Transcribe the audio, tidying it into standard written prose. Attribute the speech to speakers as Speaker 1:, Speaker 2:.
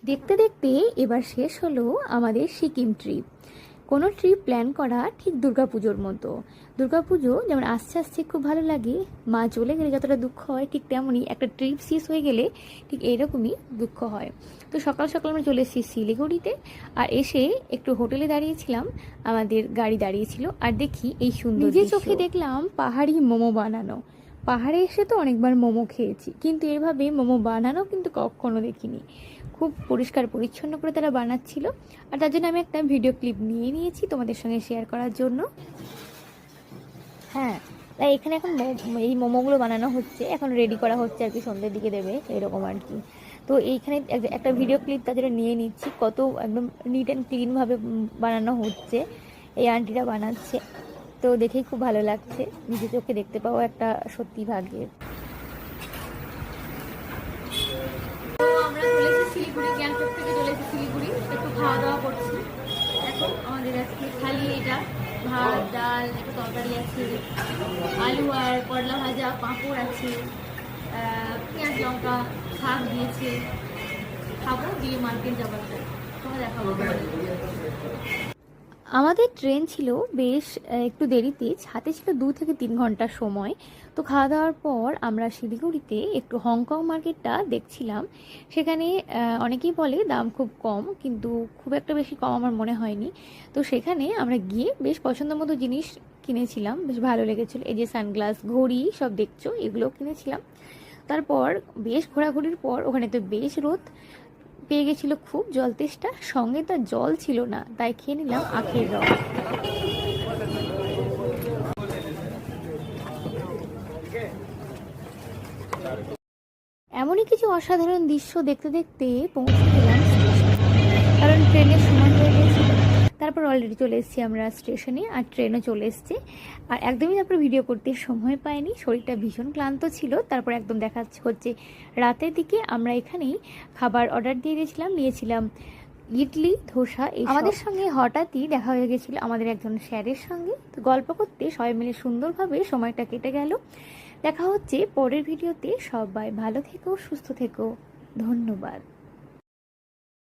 Speaker 1: দেখতে দেখতে এবার শেষ হলো আমাদের সিকিম ট্রিপ। কোনো ট্রিপ প্ল্যান করা ঠিক দুর্গাপুজোর মতো। দুর্গাপুজো যেমন আসছে আসছে খুব ভালো লাগে, মা চলে গেলে যতটা দুঃখ হয় ঠিক তেমনই একটা ট্রিপ শেষ হয়ে গেলে ঠিক এইরকমই দুঃখ হয়। তো সকাল সকাল আমরা চলে এসেছি শিলিগুড়িতে, আর এসে একটু হোটেলে দাঁড়িয়েছিলাম, আমাদের গাড়ি দাঁড়িয়েছিল, আর দেখি এই সুন্দর নিজে চোখে দেখলাম পাহাড়ি মোমো বানানো। পাহাড়ে এসে তো অনেকবার মোমো খেয়েছি, কিন্তু এভাবে মোমো বানানো কিন্তু কখনো দেখিনি। খুব পরিষ্কার পরিচ্ছন্ন করে তারা বানাচ্ছিল, আর তার জন্য আমি একটা ভিডিও ক্লিপ নিয়ে নিয়েছি তোমাদের সঙ্গে শেয়ার করার জন্য। হ্যাঁ, তাই এখানে এখন এই মোমোগুলো বানানো হচ্ছে, এখন রেডি করা হচ্ছে আর কি, সন্ধ্যের দিকে দেবে এরকম আর কি। তো এইখানে একটা ভিডিও ক্লিপ তাদের নিয়ে নিচ্ছি, কত একদম নিট অ্যান্ড ক্লিনভাবে বানানো হচ্ছে, এই আন্টিটা বানাচ্ছে। তো দেখেই খুব ভালো লাগছে, নিজে চোখে দেখতে পাওয়া একটা সত্যি ভাগ্যের। আমরা চলে এসেছি শিলিগুড়ি, গ্যাংটক থেকে চলে এসেছি শিলিগুড়ি, একটু খাওয়া দাওয়া করছি। এখন আমাদের আজকে খালি এটা ভাত, ডাল, একটা তরকারি আছে, আলু আর করলা ভাজা, পাঁপড় আছে, পেঁয়াজ লঙ্কা, শাক দিয়েছে। খাবো, দিয়ে মার্কেট যাবার সময় দেখাবো। আমাদের ট্রেন ছিল বেশ একটু দেরিতে, হাতে ছিল 2 থেকে 3 ঘন্টার সময়। তো খাওয়া দাওয়ার পর আমরা শিলিগুড়িতে একটু হংকং মার্কেটটা দেখছিলাম। সেখানে অনেকেই বলে দাম খুব কম, কিন্তু খুব একটা বেশি কম আমার মনে হয়নি। তো সেখানে আমরা গিয়ে বেশ পছন্দ মতো জিনিস কিনেছিলাম, বেশ ভালো লেগেছিলো। এই যে সানগ্লাস, ঘড়ি সব দেখছো, এগুলোও কিনেছিলাম। তারপর বেশ ঘোরাঘুরির পর ওখানে তো বেশ রোদ পেয়ে গেছিল, খুব জল তেষ্টা, সঙ্গে তার জল ছিল না, তাই খেয়ে নিলাম আখের রস। এমনই কিছু অসাধারণ দৃশ্য দেখতে দেখতে পৌঁছে গেলাম স্টেশনে, কারণ ট্রেনের সময় হয়ে গেছিল। তারপর অলরেডি চলে এসেছি আমরা স্টেশনে, আর ট্রেনও চলে এসছে। আর একদমই তারপর ভিডিও করতে সময় পাইনি, শরীরটা ভীষণ ক্লান্ত ছিল। তারপর একদম দেখা হচ্ছে রাতের দিকে আমরা এখানেই খাবার অর্ডার দিয়ে নিয়েছিলাম ইডলি, ধোসা। আমাদের সঙ্গে হঠাৎই দেখা হয়ে গেছিলো আমাদের একজন স্যারের সঙ্গে। তো গল্প করতে সবাই মিলে সুন্দরভাবে সময়টা কেটে গেল। দেখা হচ্ছে পরের ভিডিওতে। সবাই ভালো থেকো, সুস্থ থেকো, ধন্যবাদ।